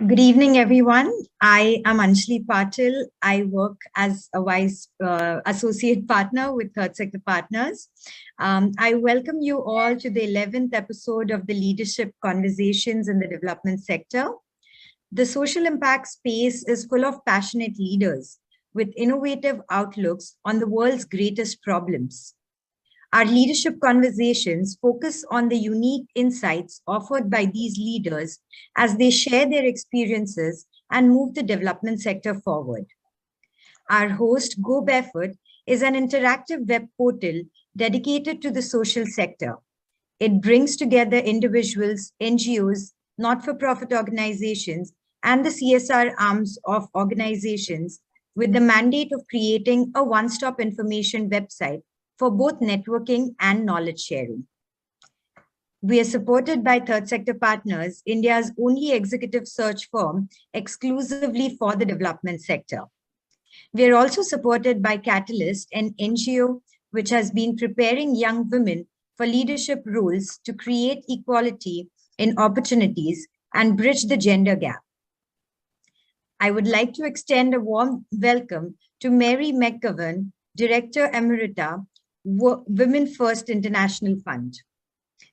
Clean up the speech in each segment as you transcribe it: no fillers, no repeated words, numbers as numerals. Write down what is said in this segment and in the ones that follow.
Good evening, everyone. I am Anjali Patil. I work as a Vice Associate Partner with Third Sector Partners. I welcome you all to the 11th episode of the Leadership Conversations in the Development Sector. The social impact space is full of passionate leaders with innovative outlooks on the world's greatest problems. Our leadership conversations focus on the unique insights offered by these leaders as they share their experiences and move the development sector forward. Our host, Go Barefoot, is an interactive web portal dedicated to the social sector. It brings together individuals, NGOs, not-for-profit organizations, and the CSR arms of organizations with the mandate of creating a one-stop information website for both networking and knowledge sharing. We are supported by Third Sector Partners, India's only executive search firm exclusively for the development sector. We are also supported by Catalyst, an NGO which has been preparing young women for leadership roles to create equality in opportunities and bridge the gender gap. I would like to extend a warm welcome to Mary McGovern, Director Emerita, Women First International Fund.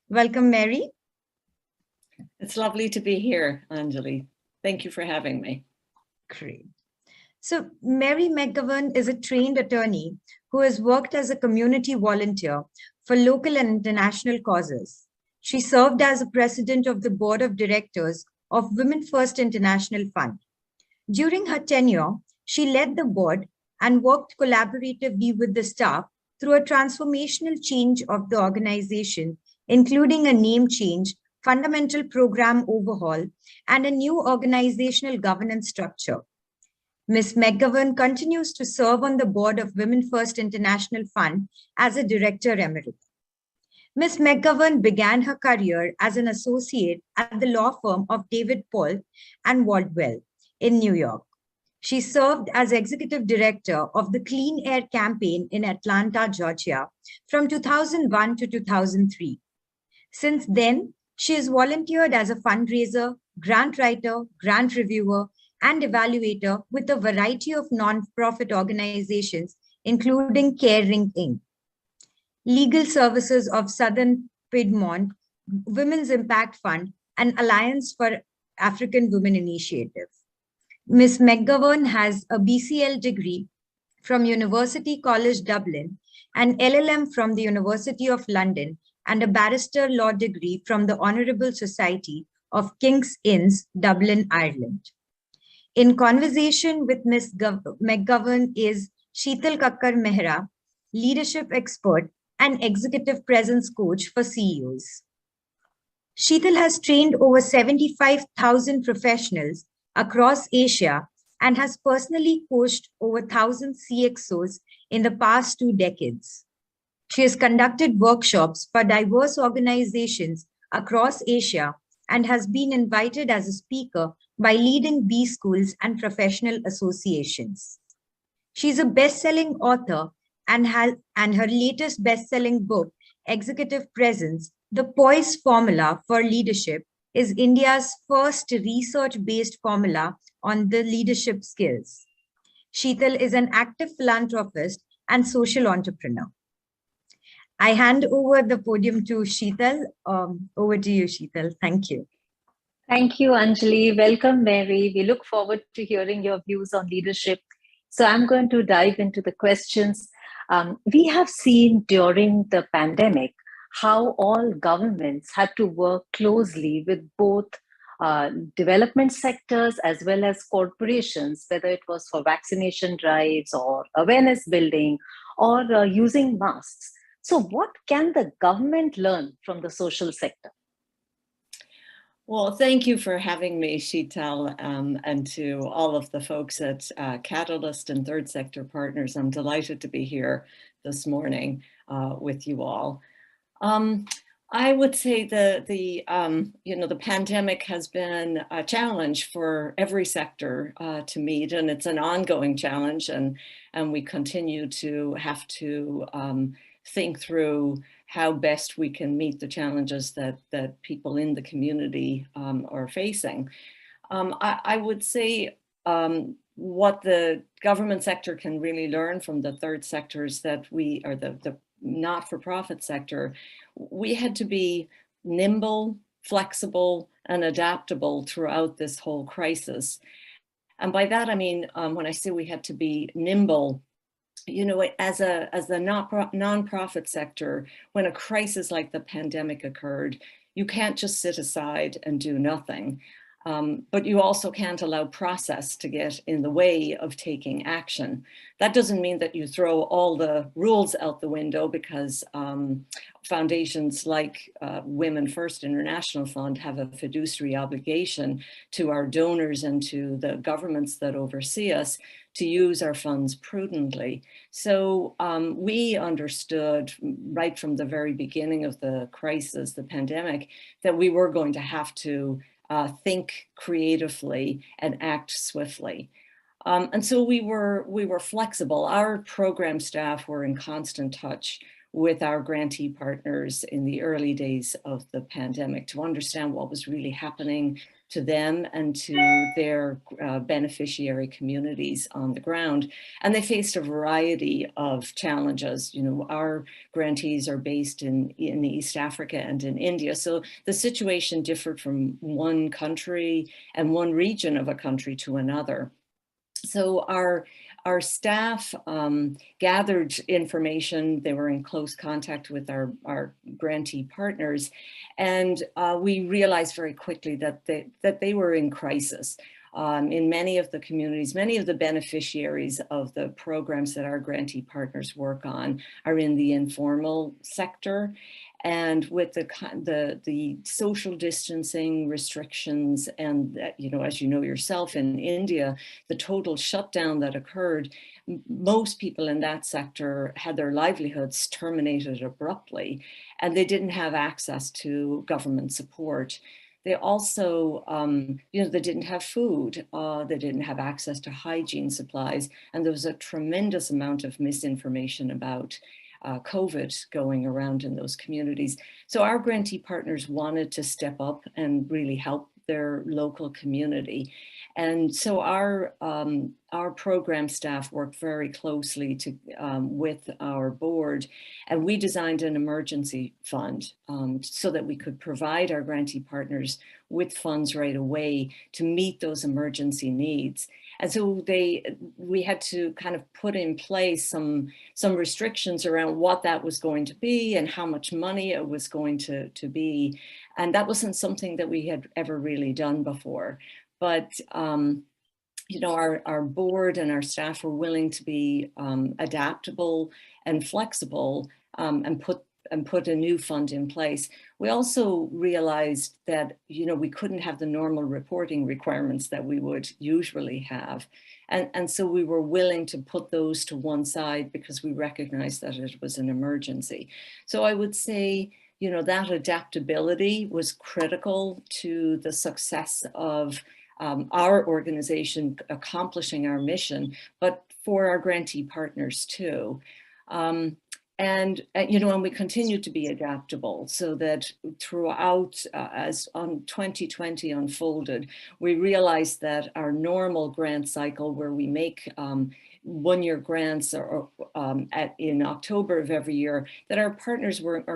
Welcome, Mary. It's lovely to be here, Anjali. Thank you for having me. Great. So Mary McGovern is a trained attorney who has worked as a community volunteer for local and international causes. She served as a president of the board of directors of Women First International Fund. During her tenure, she led the board and worked collaboratively with the staff through a transformational change of the organization, including a name change, fundamental program overhaul, and a new organizational governance structure. Ms. McGovern continues to serve on the board of Women First International Fund as a director emerita. Ms. McGovern began her career as an associate at the law firm of David Paul and Waldwell in New York. She served as executive director of the Clean Air Campaign in Atlanta, Georgia, from 2001 to 2003. Since then, she has volunteered as a fundraiser, grant writer, grant reviewer, and evaluator with a variety of non-profit organizations, including Caring Inc., Legal Services of Southern Piedmont, Women's Impact Fund, and Alliance for African Women Initiative. Ms. McGovern has a BCL degree from University College Dublin, an LLM from the University of London, and a barrister law degree from the Honourable Society of King's Inns, Dublin, Ireland. In conversation with Ms. McGovern is Shital Kakkar Mehra, leadership expert and executive presence coach for CEOs. Shital has trained over 75,000 professionals across Asia and has personally coached over 1,000 CXOs in the past 2 decades. She has conducted workshops for diverse organizations across Asia and has been invited as a speaker by leading B schools and professional associations. She's a best-selling author and her latest best-selling book, Executive Presence, The Poise Formula for Leadership, is India's first research-based formula on the leadership skills. Shital is an active philanthropist and social entrepreneur. I hand over the podium to Shital. Over to you, Shital. Thank you. Thank you, Anjali. Welcome, Mary. We look forward to hearing your views on leadership. So I'm going to dive into the questions. We have seen during the pandemic how all governments had to work closely with both development sectors as well as corporations, whether it was for vaccination drives or awareness building or using masks. So what can the government learn from the social sector? Well, thank you for having me, Shital, and to all of the folks at Catalyst and Third Sector Partners. I'm delighted to be here this morning with you all. I would say the pandemic has been a challenge for every sector to meet, and it's an ongoing challenge, and we continue to have to think through how best we can meet the challenges that people in the community are facing. I would say what the government sector can really learn from the third sector is that we, or the not-for-profit sector, we had to be nimble, flexible, and adaptable throughout this whole crisis. And by that, I mean, when I say we had to be nimble, you know, as the non-profit sector, when a crisis like the pandemic occurred, you can't just sit aside and do nothing. But you also can't allow process to get in the way of taking action. That doesn't mean that you throw all the rules out the window, because foundations like Women First International Fund have a fiduciary obligation to our donors and to the governments that oversee us to use our funds prudently. So we understood right from the very beginning of the crisis, the pandemic, that we were going to have to think creatively and act swiftly. And so we were flexible. Our program staff were in constant touch with our grantee partners in the early days of the pandemic to understand what was really happening to them and to their beneficiary communities on the ground. And they faced a variety of challenges. You know, our grantees are based in East Africa and in India. So the situation differed from one country and one region of a country to another. So our staff gathered information. They were in close contact with our grantee partners, and we realized very quickly that they were in crisis. In many of the communities, many of the beneficiaries of the programs that our grantee partners work on are in the informal sector. And with the social distancing restrictions and, you know, as you know yourself, in India, the total shutdown that occurred, most people in that sector had their livelihoods terminated abruptly, and they didn't have access to government support. They also, you know, they didn't have food, they didn't have access to hygiene supplies, and there was a tremendous amount of misinformation about COVID going around in those communities. So our grantee partners wanted to step up and really help their local community. And so our program staff worked very closely with our board, and we designed an emergency fund so that we could provide our grantee partners with funds right away to meet those emergency needs. And so we had to kind of put in place some restrictions around what that was going to be and how much money it was going to be. And that wasn't something that we had ever really done before. But you know, our board and our staff were willing to be adaptable and flexible and put a new fund in place. We also realized that, you know, we couldn't have the normal reporting requirements that we would usually have. And so we were willing to put those to one side because we recognized that it was an emergency. So I would say, you know, that adaptability was critical to the success of our organization accomplishing our mission, but for our grantee partners too. And you know, and we continue to be adaptable so that throughout, as 2020 unfolded, we realized that our normal grant cycle, where we make one-year grants in October of every year, that our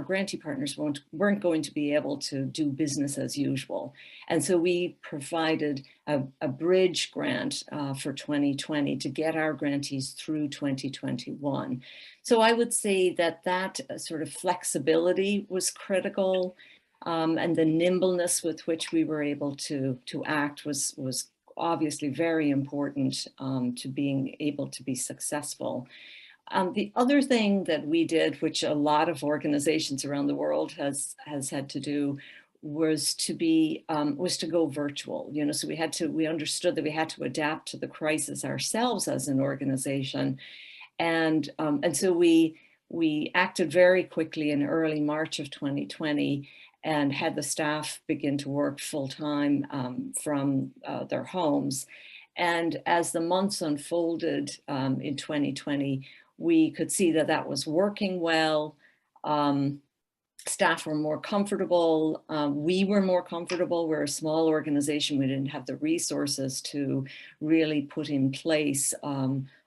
grantee partners weren't going to be able to do business as usual. And so we provided a bridge grant for 2020 to get our grantees through 2021. So I would say that sort of flexibility was critical, and the nimbleness with which we were able to act was obviously very important to being able to be successful. The other thing that we did, which a lot of organizations around the world has had to do, was to go virtual. You know, so we understood that we had to adapt to the crisis ourselves as an organization, and so we acted very quickly in early March of 2020. And had the staff begin to work full-time from their homes. And as the months unfolded in 2020, we could see that was working well. staff were more comfortable. We were more comfortable. We're a small organization. We didn't have the resources to really put in place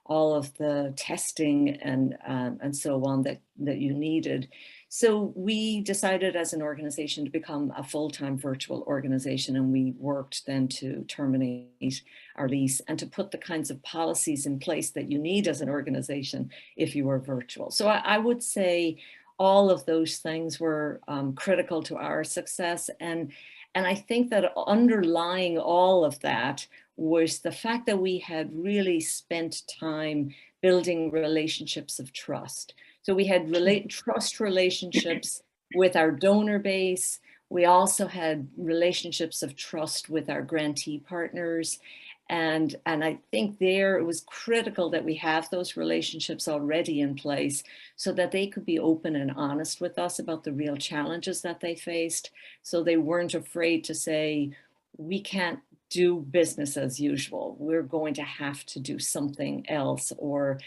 all of the testing and so on that you needed. So we decided as an organization to become a full-time virtual organization, and we worked then to terminate our lease and to put the kinds of policies in place that you need as an organization if you are virtual. So I would say all of those things were critical to our success. And I think that underlying all of that was the fact that we had really spent time building relationships of trust. So we had trust relationships with our donor base. We also had relationships of trust with our grantee partners. And I think there it was critical that we have those relationships already in place so that they could be open and honest with us about the real challenges that they faced. So they weren't afraid to say, we can't do business as usual. We're going to have to do something else, or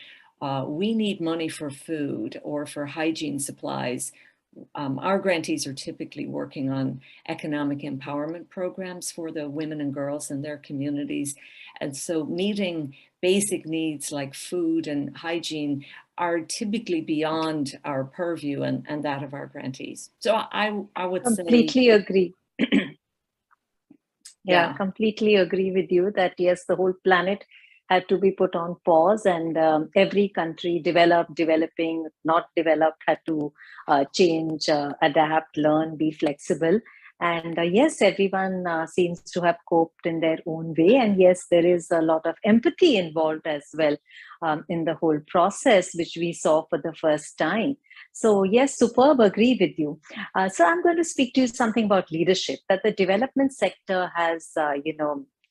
we need money for food or for hygiene supplies. Our grantees are typically working on economic empowerment programs for the women and girls in their communities. And so meeting basic needs like food and hygiene are typically beyond our purview and that of our grantees. So I would completely say, agree. Yeah, completely agree with you that yes, the whole planet had to be put on pause, and every country, developed, developing, not developed, had to change, adapt, learn, be flexible. And yes, everyone seems to have coped in their own way. And yes, there is a lot of empathy involved as well in the whole process, which we saw for the first time. So yes, superb, agree with you. So I'm going to speak to you something about leadership, that the development sector has,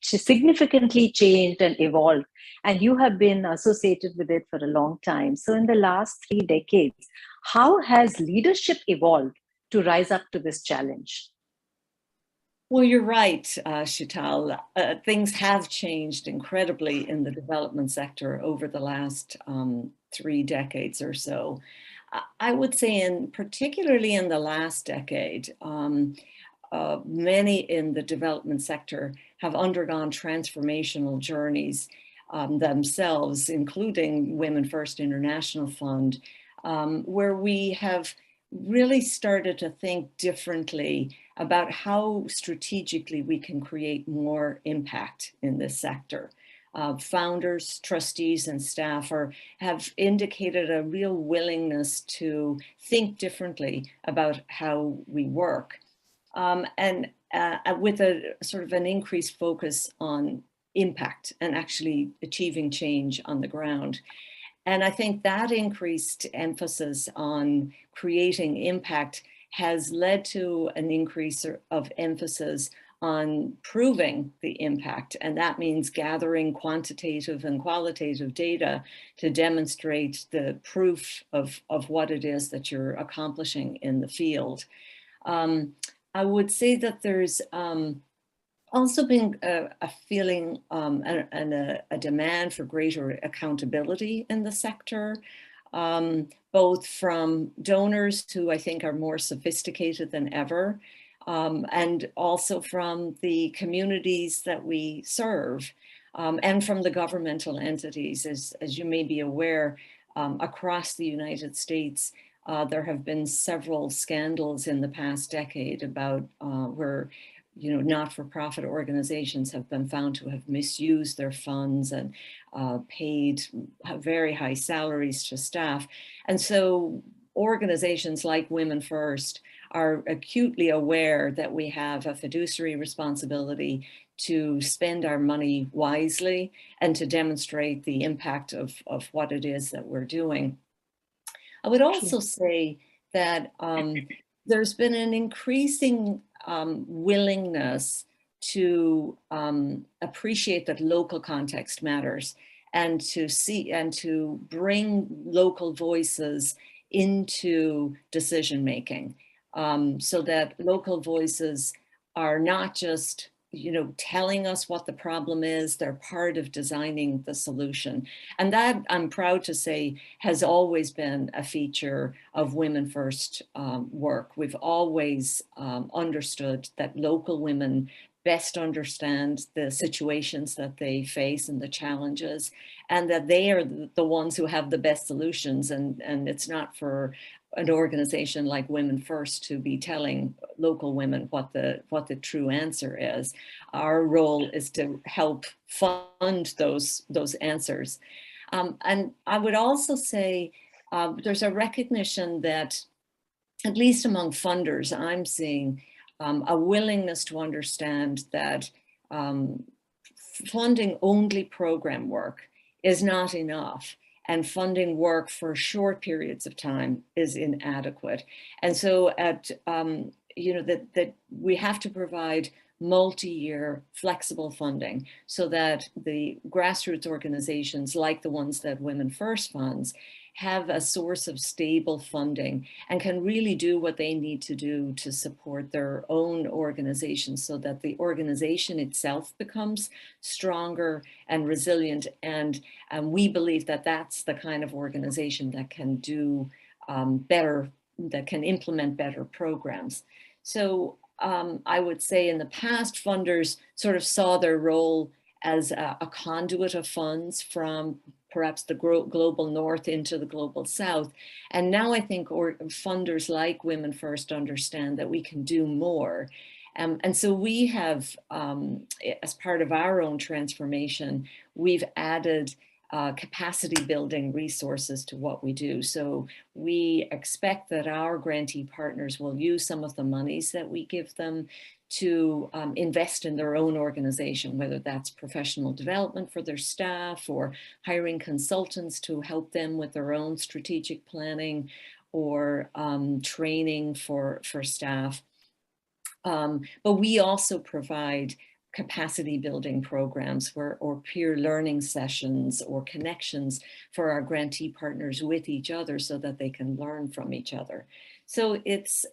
significantly changed and evolved, and you have been associated with it for a long time. So in the last 3 decades, how has leadership evolved to rise up to this challenge? Well, you're right, Shital. Things have changed incredibly in the development sector over the last 3 decades or so. I would say particularly in the last decade, many in the development sector have undergone transformational journeys themselves, including Women First International Fund, where we have really started to think differently about how strategically we can create more impact in this sector. Founders, trustees, and staff have indicated a real willingness to think differently about how we work. And with a sort of an increased focus on impact and actually achieving change on the ground. And I think that increased emphasis on creating impact has led to an increase of emphasis on proving the impact. And that means gathering quantitative and qualitative data to demonstrate the proof of what it is that you're accomplishing in the field. I would say that there's also been a feeling and a demand for greater accountability in the sector, both from donors who I think are more sophisticated than ever, and also from the communities that we serve, and from the governmental entities. As you may be aware, across the United States, there have been several scandals in the past decade about where not-for-profit organizations have been found to have misused their funds and paid very high salaries to staff. And so organizations like Women First are acutely aware that we have a fiduciary responsibility to spend our money wisely and to demonstrate the impact of what it is that we're doing. I would also say that there's been an increasing willingness to appreciate that local context matters, and to see and to bring local voices into decision making, so that local voices are not just telling us what the problem is. They're part of designing the solution. And that, I'm proud to say, has always been a feature of Women First work. We've always understood that local women best understand the situations that they face and the challenges, and that they are the ones who have the best solutions. And it's not for an organization like Women First to be telling local women what the true answer is. Our role is to help fund those answers. And I would also say there's a recognition that, at least among funders, I'm seeing a willingness to understand that funding only program work is not enough, and funding work for short periods of time is inadequate. And so that we have to provide multi-year flexible funding so that the grassroots organizations like the ones that Women First funds have a source of stable funding and can really do what they need to do to support their own organization, so that the organization itself becomes stronger and resilient. And we believe that that's the kind of organization that can do better, that can implement better programs. So I would say in the past, funders sort of saw their role as a conduit of funds from perhaps the global north into the global south. And now I think funders like Women First understand that we can do more. And so we have, as part of our own transformation, we've added capacity building resources to what we do. So we expect that our grantee partners will use some of the monies that we give them to invest in their own organization, whether that's professional development for their staff or hiring consultants to help them with their own strategic planning, or training for staff. But we also provide capacity building programs or peer learning sessions or connections for our grantee partners with each other so that they can learn from each other. So it's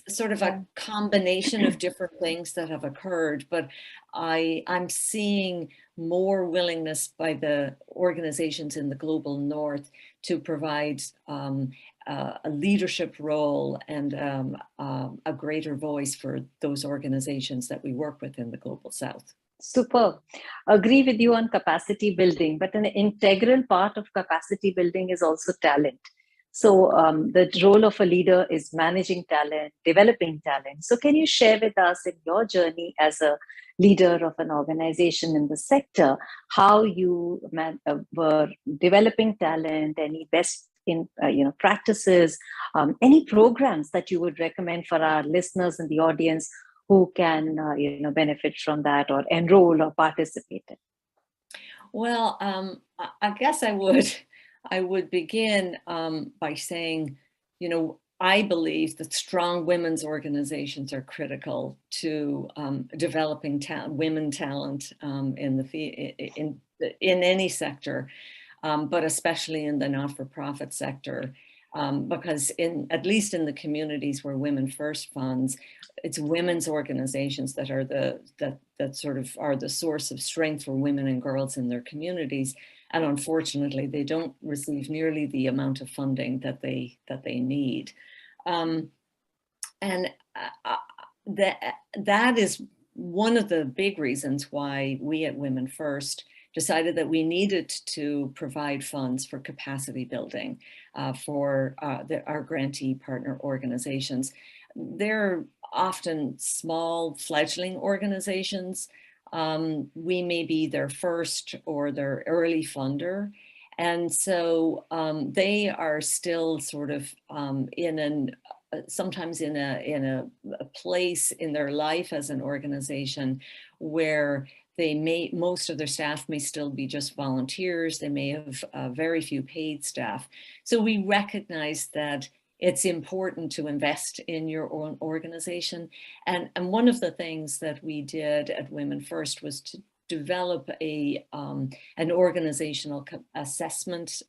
sort of a combination of different things that have occurred, but I'm seeing more willingness by the organizations in the global north to provide a leadership role and a greater voice for those organizations that we work with in the global south. Super. Agree with you on capacity building, but an integral part of capacity building is also talent. So the role of a leader is managing talent, developing talent. So can you share with us in your journey as a leader of an organization in the sector, how you were developing talent, any best practices, any programs that you would recommend for our listeners in the audience who can benefit from that or enroll or participate in? Well, I guess I would begin by saying, I believe that strong women's organizations are critical to developing women talent in any sector, but especially in the not-for-profit sector, because at least in the communities where Women First funds, it's women's organizations that are that sort of are the source of strength for women and girls in their communities. And unfortunately, they don't receive nearly the amount of funding that they need. That is one of the big reasons why we at Women First decided that we needed to provide funds for capacity building for our grantee partner organizations. They're often small fledgling organizations. We may be their first or their early funder. And so they are still sort of sometimes in a place in their life as an organization where most of their staff may still be just volunteers. They may have very few paid staff. So we recognize that it's important to invest in your own organization. And one of the things that we did at Women First was to develop an organizational assessment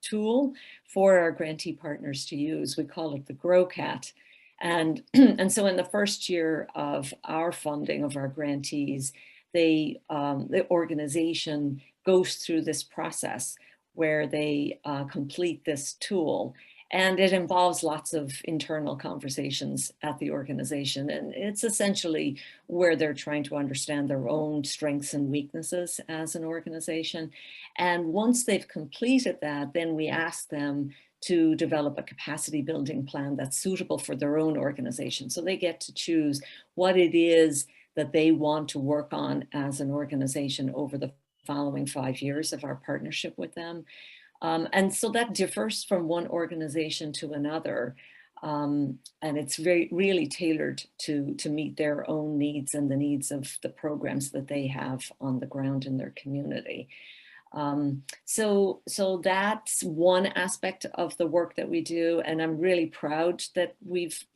tool for our grantee partners to use. We call it the GrowCat. And, and so in the first year of our funding of our grantees, the organization goes through this process where they complete this tool. And it involves lots of internal conversations at the organization. And it's essentially where they're trying to understand their own strengths and weaknesses as an organization. And once they've completed that, then we ask them to develop a capacity building plan that's suitable for their own organization. So they get to choose what it is that they want to work on as an organization over the following 5 years of our partnership with them. And so that differs from one organization to another. And it's really tailored to meet their own needs and the needs of the programs that they have on the ground in their community. So that's one aspect of the work that we do, and I'm really proud that we've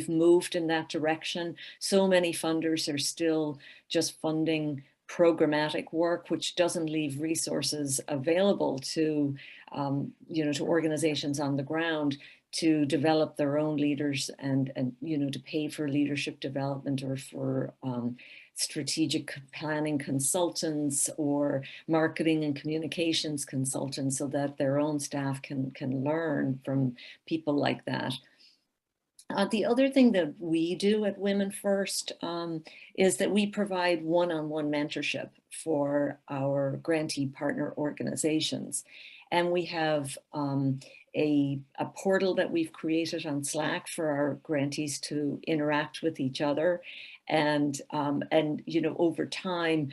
moved in that direction. So many funders are still just funding programmatic work, which doesn't leave resources available to to organizations on the ground to develop their own leaders and to pay for leadership development or for strategic planning consultants or marketing and communications consultants so that their own staff can learn from people like that. The other thing that we do at Women First is that we provide one-on-one mentorship for our grantee partner organizations. And we have a portal that we've created on Slack for our grantees to interact with each other. And over time,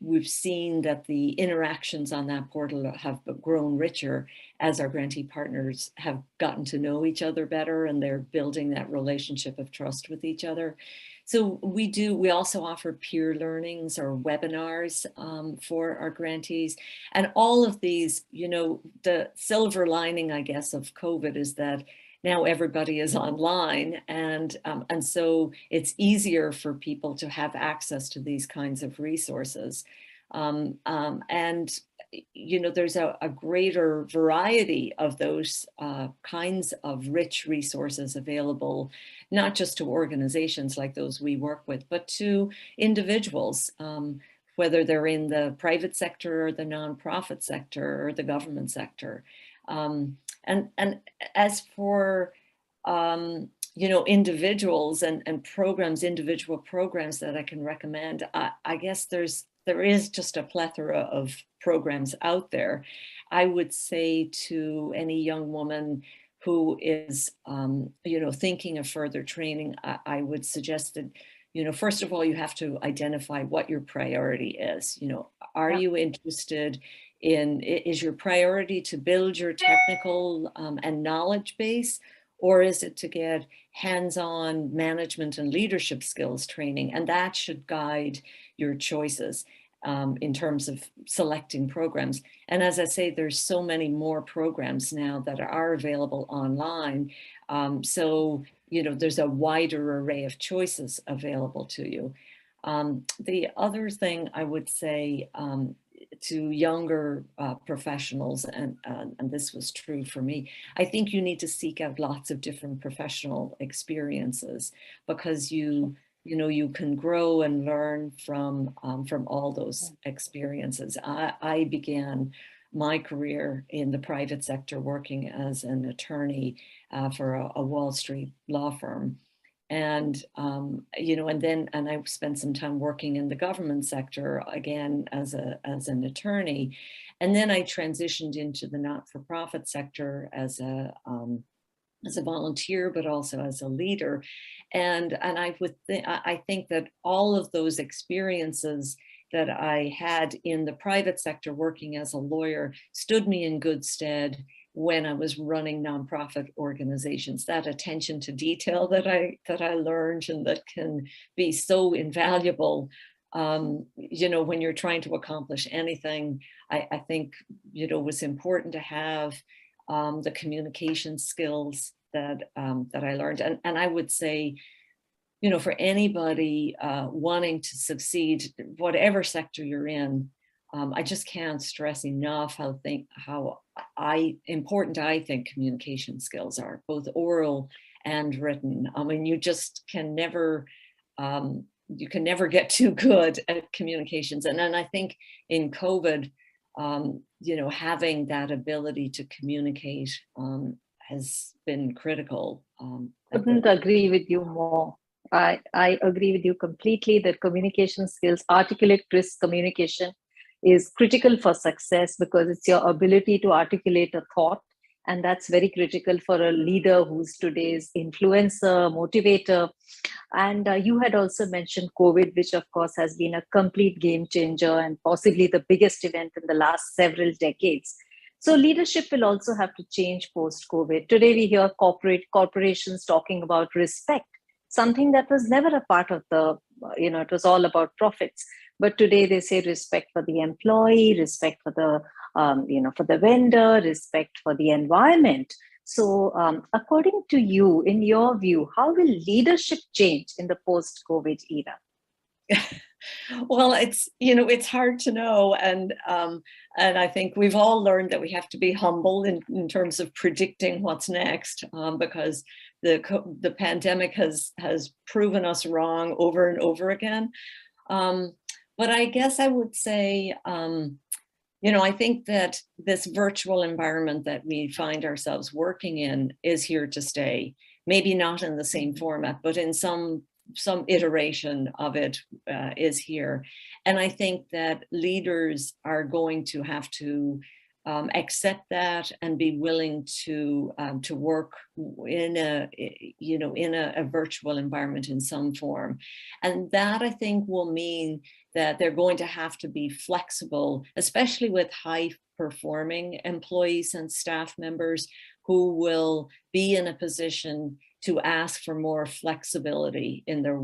we've seen that the interactions on that portal have grown richer as our grantee partners have gotten to know each other better and they're building that relationship of trust with each other. So we also offer peer learnings or webinars for our grantees. And all of these, the silver lining, I guess, of COVID is that now everybody is online, and so it's easier for people to have access to these kinds of resources. And there's a greater variety of those kinds of rich resources available, not just to organizations like those we work with, but to individuals, whether they're in the private sector or the nonprofit sector or the government sector. And as for individuals and programs, individual programs that I can recommend, I guess there is just a plethora of programs out there. I would say to any young woman who is thinking of further training, I would suggest that first of all, you have to identify what your priority is. Are you interested is your priority to build your technical and knowledge base, or is it to get hands-on management and leadership skills training? And that should guide your choices in terms of selecting programs. And as I say, there's so many more programs now that are available online. So there's a wider array of choices available to you. The other thing I would say to younger professionals, and this was true for me, I think you need to seek out lots of different professional experiences because you can grow and learn from all those experiences. I began my career in the private sector working as an attorney for a Wall Street law firm. And, and I spent some time working in the government sector, again, as an attorney. And then I transitioned into the not-for-profit sector as a volunteer, but also as a leader. And I think that all of those experiences that I had in the private sector working as a lawyer stood me in good stead when I was running nonprofit organizations. That attention to detail that I learned and that can be so invaluable, when you're trying to accomplish anything, I think, was important to have the communication skills that I learned. And I would say, for anybody wanting to succeed, whatever sector you're in, I just can't stress enough how important I think communication skills are, both oral and written. I mean, you just can never, you can never get too good at communications. And then I think in COVID, you know, having that ability to communicate has been critical. Couldn't agree with you more. I agree with you completely that communication skills, articulate crisp communication is critical for success because it's your ability to articulate a thought. And that's very critical for a leader who's today's influencer, motivator. And you had also mentioned COVID, which of course has been a complete game changer and possibly the biggest event in the last several decades. So leadership will also have to change post-COVID. Today we hear corporations talking about respect, something that was never a part of the, it was all about profits. But today they say respect for the employee, respect for the, for the vendor, respect for the environment. So according to you, in your view, how will leadership change in the post-COVID era? Well, it's, it's hard to know. And I think we've all learned that we have to be humble in terms of predicting what's next, because the pandemic has proven us wrong over and over again. But I guess I would say, I think that this virtual environment that we find ourselves working in is here to stay. Maybe not in the same format, but in some iteration of it is here. And I think that leaders are going to have to accept that and be willing to work in a virtual environment in some form. And that, I think, will mean that they're going to have to be flexible, especially with high performing employees and staff members who will be in a position to ask for more flexibility in their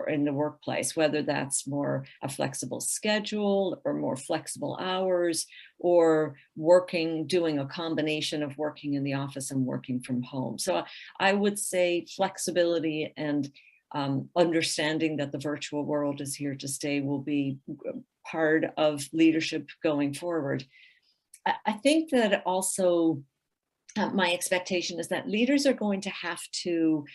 in the workplace, whether that's more a flexible schedule or more flexible hours, or doing a combination of working in the office and working from home. So I would say flexibility and understanding that the virtual world is here to stay will be part of leadership going forward. I think that also my expectation is that leaders are going to have to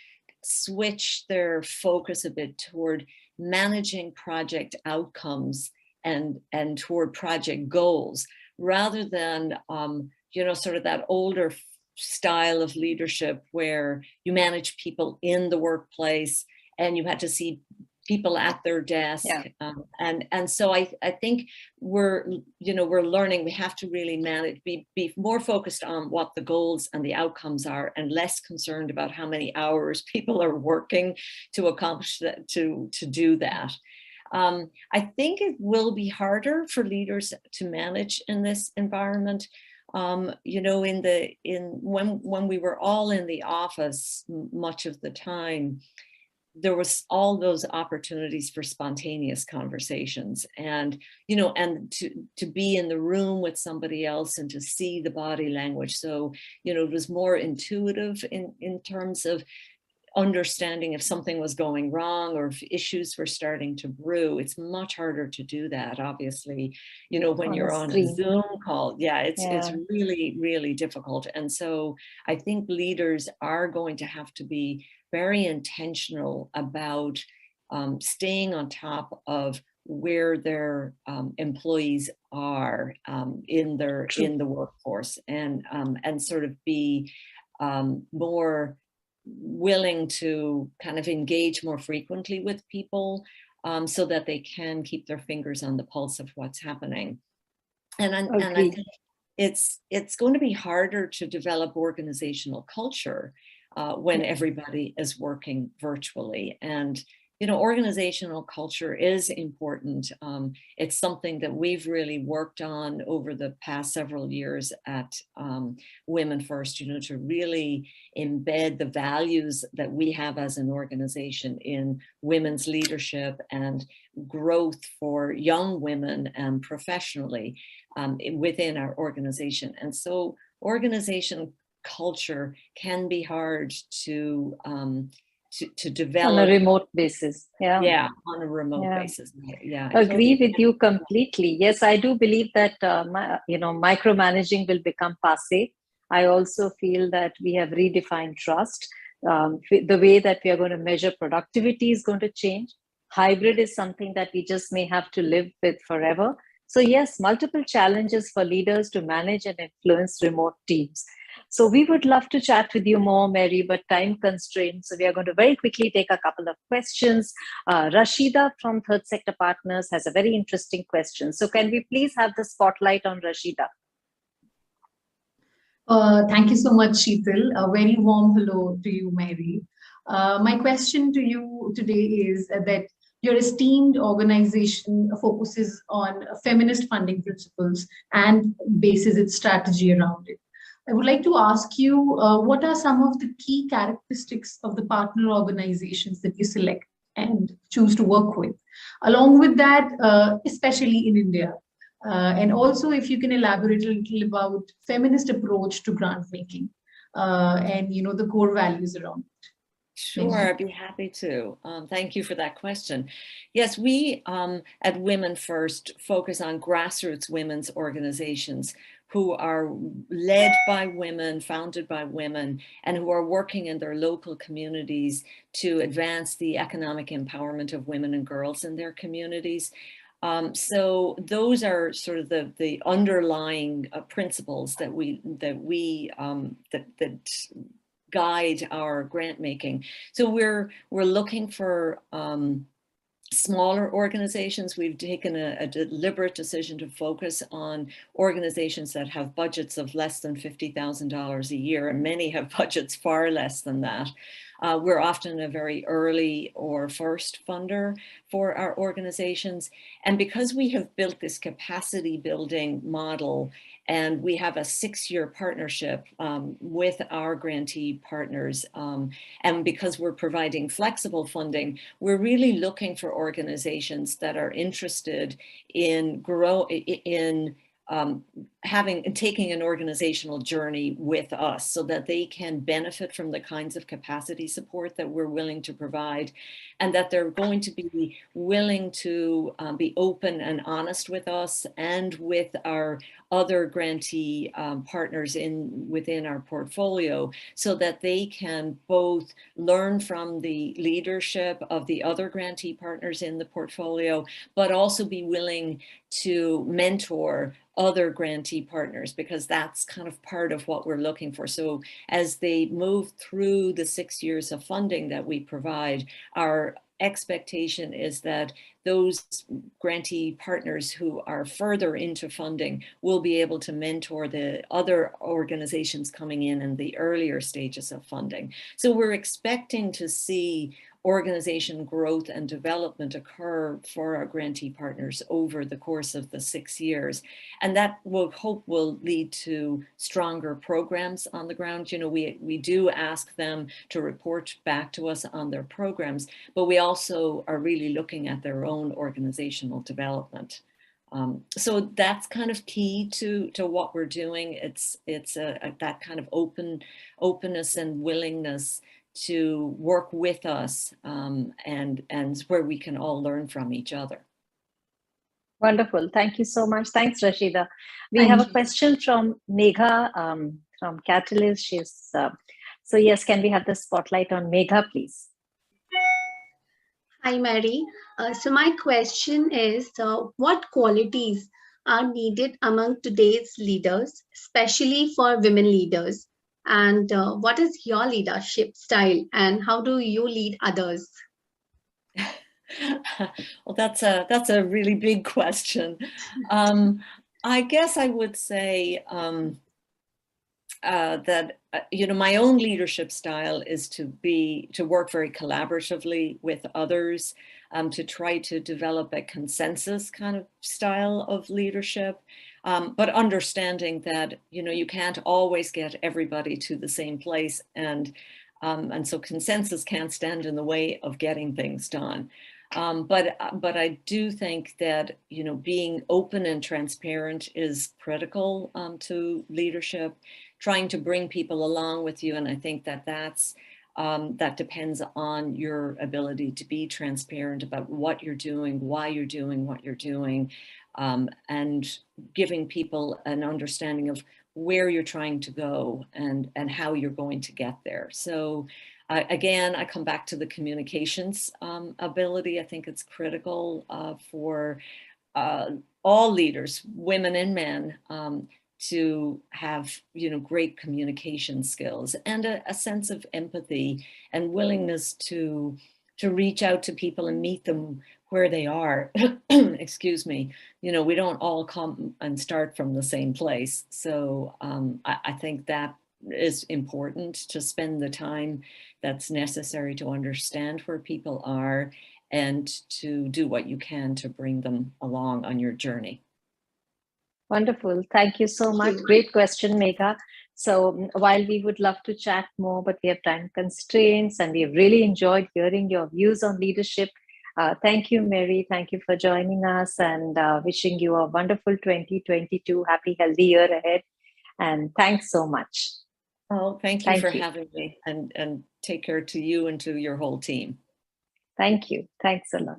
switch their focus a bit toward managing project outcomes and toward project goals, rather than sort of that older style of leadership where you manage people in the workplace and you had to see people at their desk. Yeah. And so I think we're learning, we have to really be more focused on what the goals and the outcomes are, and less concerned about how many hours people are working to accomplish that, to do that. I think it will be harder for leaders to manage in this environment. When we were all in the office much of the time, there was all those opportunities for spontaneous conversations, and to be in the room with somebody else and to see the body language. So it was more intuitive in terms of understanding if something was going wrong or if issues were starting to brew. It's much harder to do that, obviously, when you're on a Zoom call. It's really, really difficult. And so I think leaders are going to have to be very intentional about staying on top of where their employees are in the workforce, and sort of be more willing to kind of engage more frequently with people, so that they can keep their fingers on the pulse of what's happening. And I think it's going to be harder to develop organizational culture when everybody is working virtually. And organizational culture is important. It's something that we've really worked on over the past several years at Women First, to really embed the values that we have as an organization in women's leadership and growth for young women and professionally within our organization. And so organization culture can be hard to develop on a remote basis. On a remote basis. Agree with you completely. Yes, I do believe that micromanaging will become passé. I also feel that we have redefined trust. The way that we are going to measure productivity is going to change. Hybrid is something that we just may have to live with forever. So yes, multiple challenges for leaders to manage and influence remote teams. So we would love to chat with you more, Mary, but time constraints. So we are going to very quickly take a couple of questions. Rashida from Third Sector Partners has a very interesting question. So can we please have the spotlight on Rashida? Thank you so much, Shital. A very warm hello to you, Mary. My question to you today is that your esteemed organization focuses on feminist funding principles and bases its strategy around it. I would like to ask you, what are some of the key characteristics of the partner organizations that you select and choose to work with? Along with that, especially in India, and also if you can elaborate a little about feminist approach to grant making and the core values around it. Sure, I'd be happy to. Thank you for that question. Yes, we at Women First focus on grassroots women's organizations who are led by women, founded by women, and who are working in their local communities to advance the economic empowerment of women and girls in their communities. So those are sort of the underlying principles that guide our grant making. So we're looking for smaller organizations. We've taken a deliberate decision to focus on organizations that have budgets of less than $50,000 a year, and many have budgets far less than that. We're often a very early or first funder for our organizations. And because we have built this capacity building model, and we have a 6-year partnership with our grantee partners, and because we're providing flexible funding, we're really looking for organizations that are interested in taking an organizational journey with us so that they can benefit from the kinds of capacity support that we're willing to provide, and that they're going to be willing to be open and honest with us and with our other grantee partners within our portfolio, so that they can both learn from the leadership of the other grantee partners in the portfolio, but also be willing to mentor other grantee partners, because that's kind of part of what we're looking for. So as they move through the 6 years of funding that we provide, our expectation is that those grantee partners who are further into funding will be able to mentor the other organizations coming in the earlier stages of funding. So we're expecting to see organization growth and development occur for our grantee partners over the course of the 6 years. And that will lead to stronger programs on the ground. We do ask them to report back to us on their programs, but we also are really looking at their own organizational development. So that's kind of key to what we're doing. It's that kind of openness and willingness to work with us, and where we can all learn from each other. Wonderful. Thank you so much. Thanks, Rashida. We have a question from Megha from Catalyst. So yes, can we have the spotlight on Megha, please? Hi, Mary. So my question is, what qualities are needed among today's leaders, especially for women leaders? And what is your leadership style, and how do you lead others? Well, that's a really big question. I guess I would say that my own leadership style is to work very collaboratively with others, to try to develop a consensus kind of style of leadership, but understanding that you can't always get everybody to the same place, and so consensus can't stand in the way of getting things done. But I do think that being open and transparent is critical to leadership, trying to bring people along with you, and I think that that depends on your ability to be transparent about what you're doing, why you're doing what you're doing, and giving people an understanding of where you're trying to go and how you're going to get there. So Again, I come back to the communications ability. I think it's critical for all leaders, women and men, to have, great communication skills and a sense of empathy and willingness to reach out to people and meet them where they are. Excuse me. We don't all come and start from the same place. So I think that is important, to spend the time that's necessary to understand where people are and to do what you can to bring them along on your journey. Wonderful. Thank you so much. Great question, Megha. So while we would love to chat more, but we have time constraints, and we have really enjoyed hearing your views on leadership. Thank you, Mary. Thank you for joining us, and wishing you a wonderful 2022, happy, healthy year ahead. And thanks so much. Oh, thank you for having me, and take care to you and to your whole team. Thank you. Thanks a lot.